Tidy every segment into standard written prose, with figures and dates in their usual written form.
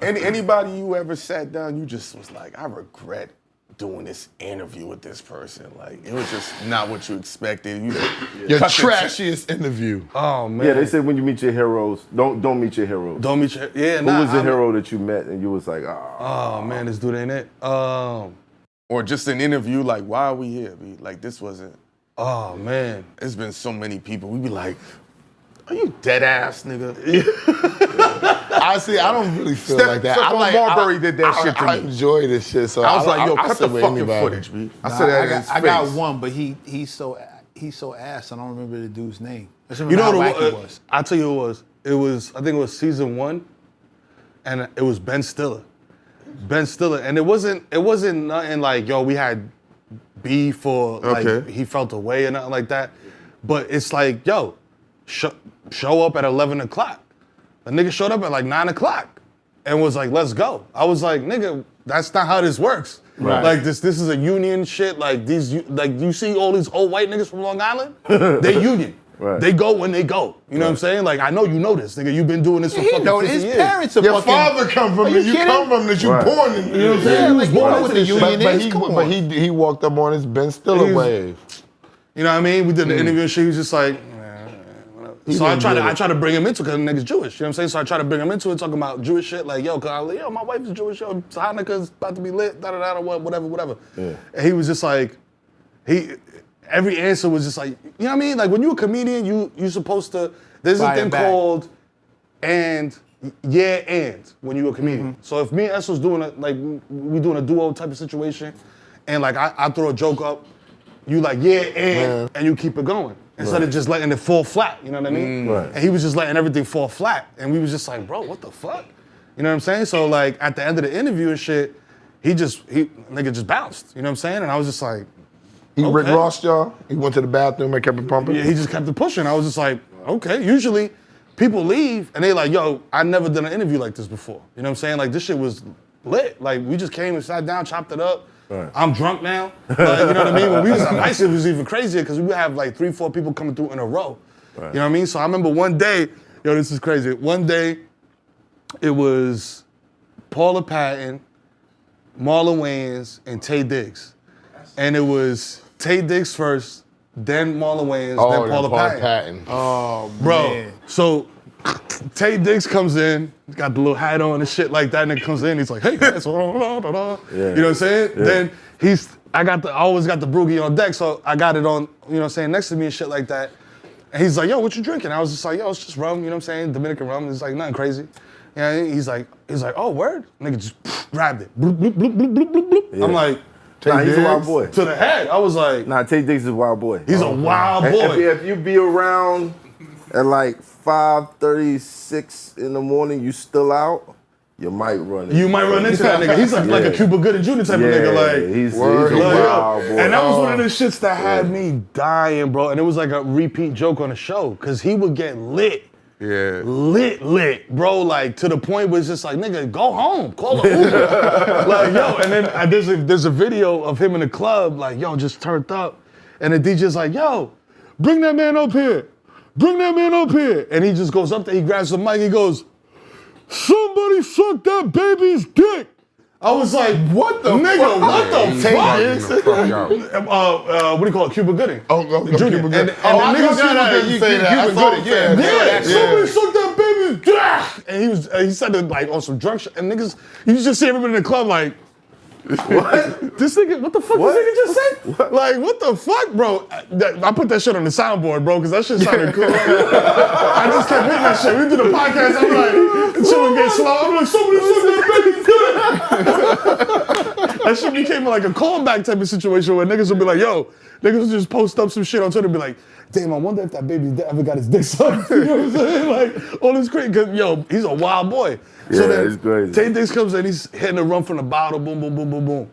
Anybody you ever sat down, you just was like, I regret doing this interview with this person. Like, it was just not what you expected. Your trashiest interview. Oh, man. Yeah, they said when you meet your heroes, don't meet your heroes. Don't meet your, yeah, Who was the hero that you met and you was like, oh man, this dude ain't it. Or just an interview, like, why are we here? Like, this wasn't. Oh, man. There's been so many people. We be like, are you dead ass, nigga? Honestly, I don't really feel like that. Stephon Marbury did that shit to me. I enjoy this shit, so I was like, yo, I'll cut sit the with fucking anybody. footage, B. I said that in his face. I got one, but he's so ass. I don't remember the dude's name. I just You remember know how what wacky it it was? I'll tell you who it was. It was, I think it was season 1, and it was Ben Stiller. Ben Stiller, and it wasn't nothing like, yo, we had beef or like he felt away or nothing like that. But it's like, yo, show up at 11 o'clock. The nigga showed up at like 9 o'clock and was like, let's go. I was like, nigga, that's not how this works. Right. Like this is a union shit. Like you see all these old white niggas from Long Island? They union. Right. They go when they go. You know what I'm saying? Like, I know you know this, nigga. You've been doing this for fucking 50 his years. parents are Your fucking. father come from it. You come from that. You born in. You know what I'm saying? Yeah, like, you know what the union But is. Come on. he walked up on his Ben Stiller wave. You know what I mean? We did the interview and shit. He was just like, so I try to bring him into it because the nigga's Jewish. You know what I'm saying? So I try to bring him into it, talking about Jewish shit. Like, yo, cause I was like, yo, my wife is Jewish. Yo, Hanukkah's about to be lit. Da da da. Whatever. Yeah. And he was just like, every answer was just like, you know what I mean? Like when you're a comedian, you supposed to. There's a thing called and when you're a comedian. So if me and Esso's doing we doing a duo type of situation, and like I throw a joke up, you like and you keep it going. Instead of just letting it fall flat, you know what I mean? Right. And he was just letting everything fall flat. And we was just like, bro, what the fuck? You know what I'm saying? So like at the end of the interview and shit, nigga just bounced. You know what I'm saying? And I was just like, He Rick Ross y'all? He went to the bathroom and kept it pumping? Yeah, he just kept it pushing. I was just like, okay. Usually people leave and they like, yo, I never done an interview like this before. You know what I'm saying? Like this shit was lit. Like we just came and sat down, chopped it up. Right. I'm drunk now. Like, you know what I mean? When we was at Ice, it was even crazier because we would have like 3-4 people coming through in a row. Right. You know what I mean? So I remember one day, yo, this is crazy. One day, it was Paula Patton, Marlon Wayans, and Tay Diggs. And it was Tay Diggs first, then Marlon Wayans, then Paula Patton. Oh, Bro, man. so Tay Diggs comes in, he's got the little hat on and shit like that, and then comes in, he's like, hey guys, you know what I'm saying? Yeah. Then I always got the broogie on deck, so I got it on, you know what I'm saying, next to me and shit like that. And he's like, yo, what you drinking? I was just like, yo, it's just rum, you know what I'm saying? Dominican rum. It's like nothing crazy. Yeah, he's like, oh, word? Nigga just grabbed it. Bloop, bloop, bloop, bloop, bloop, bloop, bloop. Yeah. I'm like, he's a wild boy. To the head. I was like, nah, Tay Diggs is a wild boy. He's a wild boy. If you be around at like 5:36 in the morning, you still out, you might run into that nigga. He's like a Cuba Gooding Jr. type of nigga. Like, he's a wild boy. And that was one of the shits that had me dying, bro. And it was like a repeat joke on the show, because he would get lit. Yeah. Lit, bro. Like, to the point where it's just like, nigga, go home. Call an Uber. Like, yo. And then there's a video of him in the club, like, yo, just turned up. And the DJ's like, yo, bring that man up here. Bring that man up here. And he just goes up there, he grabs the mic, he goes, somebody suck that baby's dick. I was like, what the nigga, what the fuck? What do you call it? Cuba Gooding. Cuba Gooding. And the nigga said that. Somebody suck that baby's dick. And he said it like on some drunk shit. And niggas, you just see everybody in the club like, what? This nigga, what the fuck this nigga just said? What? Like, what the fuck, bro? I put that shit on the soundboard, bro, because that shit sounded cool. I just kept hitting that shit. We did a podcast, I'm like, shit would get slow. I'm like, somebody suck that baby dick. That shit became like a callback type of situation where niggas would be like, yo, niggas would just post up some shit on Twitter and be like, damn, I wonder if that baby ever got his dick sucked. You know what I'm saying? Like, all this crazy, because, yo, he's a wild boy. So then, it's crazy. Tay Diggs comes in, he's hitting the rum from the bottle, boom, boom, boom, boom, boom.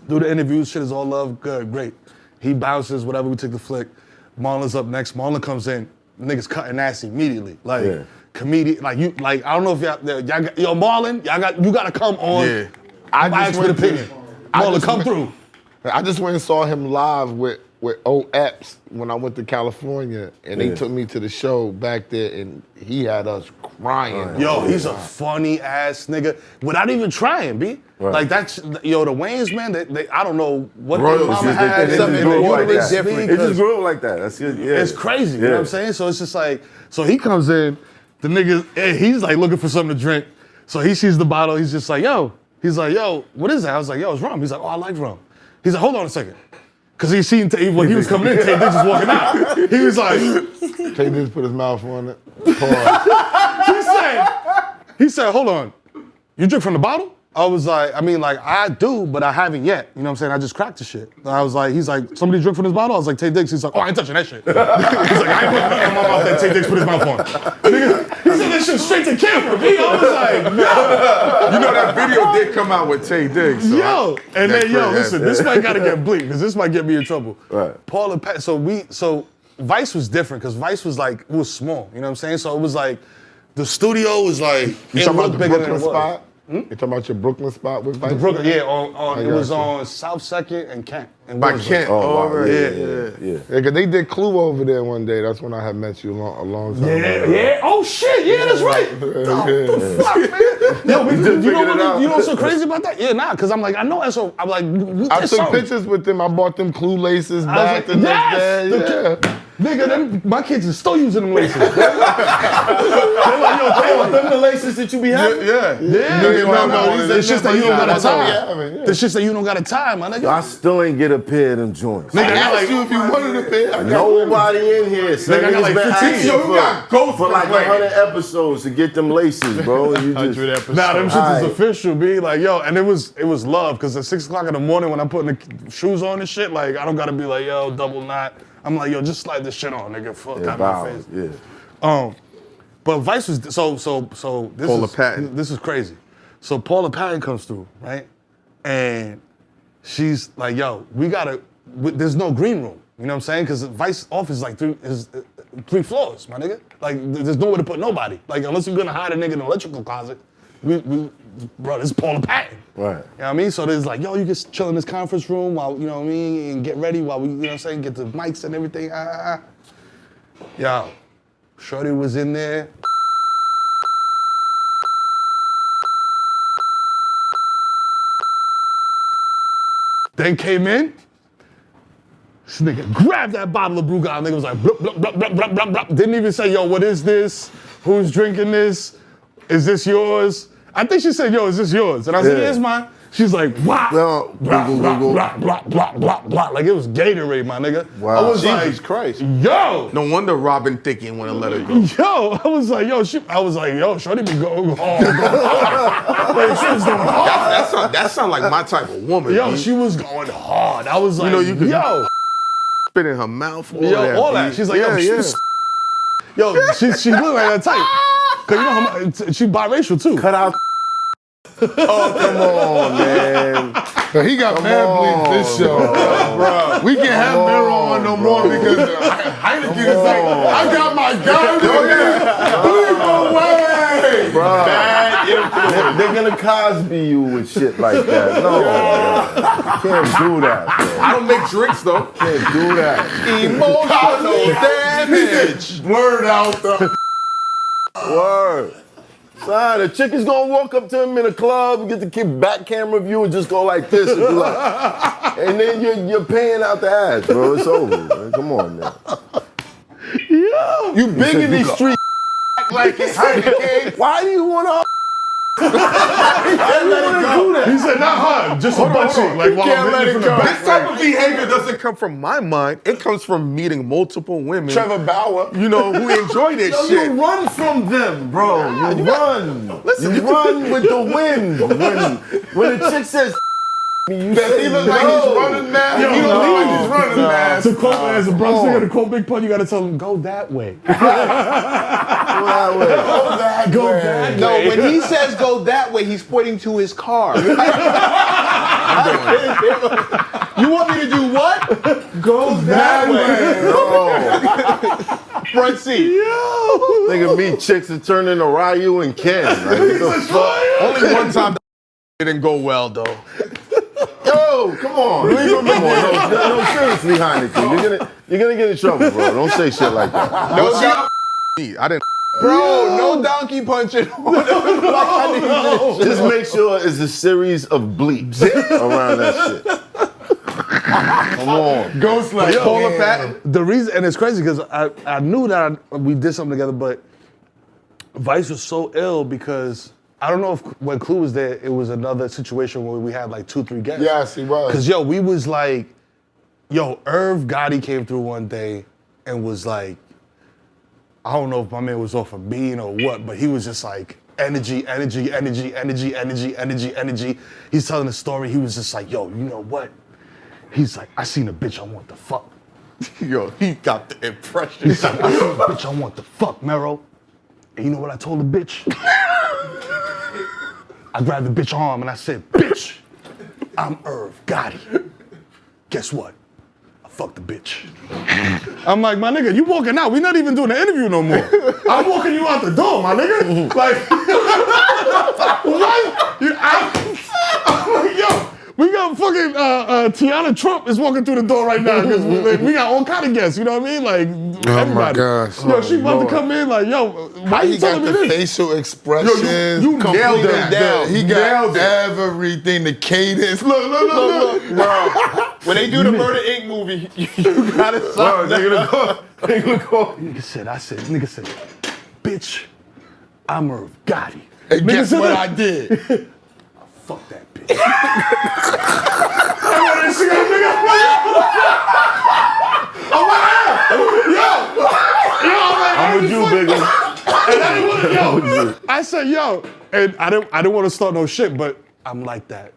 Do the interviews, shit is all love, good, great. He bounces, whatever, we take the flick. Marlon's up next. Marlon comes in, niggas cutting ass immediately. Like, comedian, like, you, like, I don't know if y'all got, yo, Marlon, you gotta come on. Yeah. I just with opinion. Marlon, come through. I just went and saw him live with with old Epps when I went to California, and they took me to the show back there, and he had us crying. Yo, he's a funny ass nigga without even trying, B. Right. Like that's the Wayans, man. I don't know what Royals, their mama they had. just grew up like that. Different. They just grew up like that. That's good. Yeah. It's crazy. You know what I'm saying? So it's just like, so he comes in, the nigga, he's like looking for something to drink. So he sees the bottle. He's just like, yo. He's like, yo, what is that? I was like, yo, it's rum. He's like, oh, I like rum. He's like, hold on a second. Because he seen, when he was coming in, Tay Diggs was walking out. He was like, Tay Diggs put his mouth on it. he said, hold on. You drink from the bottle? I was like, I do, but I haven't yet. You know what I'm saying? I just cracked the shit. I was like, he's like, somebody drink from this bottle? I was like, Tay Diggs. He's like, oh, I ain't touching that shit. He's like, I ain't putting nothing in my mouth that Tay Diggs put his mouth on. Nigga, he said that shit straight to camera, B. I was like, no. You know that video did come out with Tay Diggs. So Yo, and then, yo, listen, this might gotta get bleep, because this might get me in trouble. Right. Paul and Pat, so Vice was different, because Vice was like, it was small, you know what I'm saying? So it was like, the studio was like, You it talking about looked the bigger than Brooklyn it was. spot? You talking about your Brooklyn spot with Vice? Brooklyn, yeah, it was got you. on South 2nd and Kent. And By Williamsburg. Kent. Oh, wow. right. Yeah. Yeah, cause they did Clue over there one day. That's when I had met you a long time ago. Yeah. Oh shit. Yeah, that's right. Fuck, man. Yo, you know what's so crazy about that? Yeah, nah. Cause I'm like, I know ESSO. I'm like, I took pictures with them. I bought them Clue laces back the next day. Yeah. Nigga, my kids are still using them laces. They're Oh, them the laces that you be having? Yeah. No. It's just that you don't got a time. It's just that you don't got a time, my nigga. I still ain't get a pair of them joints. Nigga, I asked you if you wanted a pair. Nobody in here. Son. Nigga, I got like 15. Yo, you got ghosts for like 100 episodes to get them laces, bro. And you just, Nah, them shits is Aight. official, B. Like, yo, and it was love, because at 6 o'clock in the morning when I'm putting the shoes on and shit, like, I don't gotta be like, yo, double knot. I'm like, yo, just slide this shit on, nigga. Fuck out my face. Yeah. But Vice was so this Paula is Patton. this is crazy. So Paula Patton comes through, right? And she's like, yo, there's no green room. You know what I'm saying? Because Vice office is like three floors, my nigga. Like, there's nowhere to put nobody. Like, unless you're gonna hide a nigga in an electrical closet, bro, this is Paula Patton. Right. You know what I mean? So there's like, yo, you just chill in this conference room while, you know what I mean, and get ready while we, you know what I'm saying, get the mics and everything. Yo, Shorty was in there. Then came in. This nigga grabbed that bottle of Brugal. Nigga was like, blup, blup, blup, blup, blup, blup, blup. Didn't even say, yo, what is this? Who's drinking this? Is this yours? I think she said, yo, is this yours? And I said, yeah, it's mine. She's like, wow. No, Blah, blah, blah, blah, blah, blah, blah. Like, it was Gatorade, my nigga. Wow. I was Jesus like, Christ. yo. No wonder Robin Thicke wanna let her go. Yo, I was like, yo, Shorty be going hard. Like, she was going hard. That sound like my type of woman. Yo, B. she was going hard. I was like, you could- yo. spit in her mouth. All All that. that. She's like, yeah, yo, yo, she look like that type. Cause you know how much, she biracial too. Cut out. Oh, come on, man. But he got mad bleep this show. Bro. We can't have Mero on no more because Heineken is like, I got my guy. Bleep away. Bro, they're gonna Cosby you with shit like that. No, man. Can't do that, bro. I don't make drinks though. Can't do that. Emotional damage. Word out the. Word. Son, the chick is gonna walk up to him in a club, get the back camera view, and just go like this, and, be like, and then you're paying out the ass, bro. It's over, man. Come on now. Yo. You big in these streets. Like it's Heineken. Why do you wanna? He said, not her, just a butt cheek. Like, while I'm hitting from the back. This type of behavior doesn't come from my mind. It comes from meeting multiple women. Trevor Bauer. You know, who enjoy this Yo, shit. you run from them, bro. You run. Listen, you run with the wind. When the chick says, you say He look no. like he's running now. Yo, He don't no. look like he's running now. To quote, as a Bronx nigga, to quote Big Pun, you gotta tell him, go that way. Go that way. Go that way. No, when he says go that way, he's pointing to his car. You want me to do what? Go that way. Front seat. Think of me, chicks that turn into Ryu and Ken. Like, what the fuck? Only one time it didn't go well though. Yo, come on. Come on. No, seriously, Heineken. You're gonna get in trouble, bro. Don't say shit like that. No, I didn't. Bro, no donkey punching. Just make sure it's a series of bleeps around that shit. Come on. Ghost like Paula Patton. The reason, and it's crazy because I knew that we did something together, but Vice was so ill because I don't know if when Clue was there, it was another situation where we had like 2-3 guests. Yes, he was. Because we was like, Irv Gotti came through one day and was like, I don't know if my man was off of bean or what, but he was just like, energy. He's telling the story. He was just like, yo, you know what? He's like, I seen a bitch I want to fuck. Yo, he got the impression. He's like, I seen a bitch I want to fuck, Mero. And you know what I told the bitch? I grabbed the bitch arm and I said, bitch, I'm Irv Gotti. Guess what? I fucked the bitch. I'm like, my nigga, you walking out. We're not even doing the interview no more. I'm walking you out the door, my nigga. Like, what? I'm like, yo, we got fucking Tiana Trump is walking through the door right now because we got all kind of guests, you know what I mean? Like, everybody. My gosh. Yo, she about to come in like, yo, why you telling me got the this? facial expressions. You nailed completely that. He got everything, the cadence. Look. Bro, when they do the Murder Inc. movie, you gotta stop. They're gonna go. Nigga said, bitch, I'm Irv Gotti. And Nigga guess said what that? I did? Fuck that bitch. I want to see that nigga. I'm with you, Bigga. I said, yo, and I didn't want to start no shit, but I'm like that.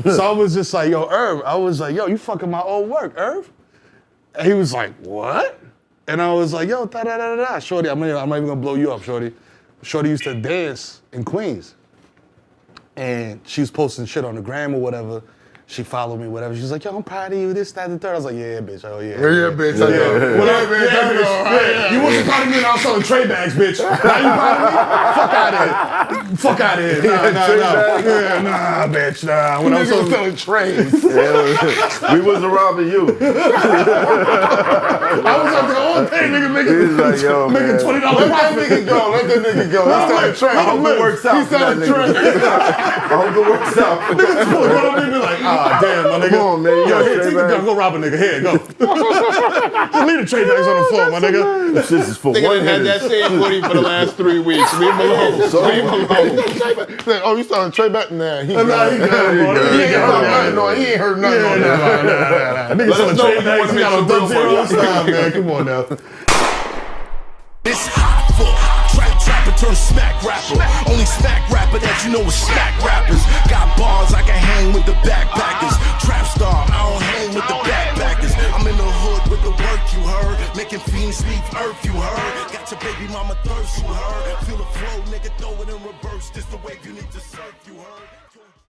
So I was just like, yo, Irv. I was like, yo, you fucking my old work, Irv. And he was like, what? And I was like, yo, da-da-da-da-da. Shorty, I'm not even gonna blow you up, Shorty. Shorty used to dance in Queens. And she was posting shit on the gram or whatever. She followed me, whatever. She was like, yo, I'm proud of you, this, that, and the third. I was like, yeah, bitch, oh yeah. Yeah, bitch. I know. What up, bitch? Yeah. You wasn't proud of me when I was selling trade bags, bitch. Now you proud of me? Fuck out of here. Nah. Yeah, nah, bitch, nah. When I was selling trades. We wasn't robbing you. I was out there all day, nigga, making $20 Let that profit. nigga go. Let that nigga go. He's selling trade. I hope it works out. He's selling trade. I hope it works out. Niggas pull it up and be like, ah, damn, my nigga. Come on, man. You Yo, got here, trade take the bags? gun, go rob a nigga. Here, go. Just leave the trade bags on the floor, my nigga. This is for Nigga one done had that same footy for the last 3 weeks. Leave him alone. Leave him alone. Oh, you selling trade back? Nah, he good. Nah, he good, bro. He ain't heard nothing. No, he ain't heard nothing on that. Niggas selling know trade if you bags, wanna he got make on some room dub for zero. us. Nah, man, come on now. It's hot for trapper turn smack rapper. Only smack rapper that you know is smack rappers. Got bars I can hang with the backpackers. Trap star, I don't hang with the backpackers. I'm in the hood with the work you heard. Making fiends leave earth you heard. Got your baby mama thirst you heard. Feel the flow, nigga, throw it in reverse. This the wave you need to surf you heard.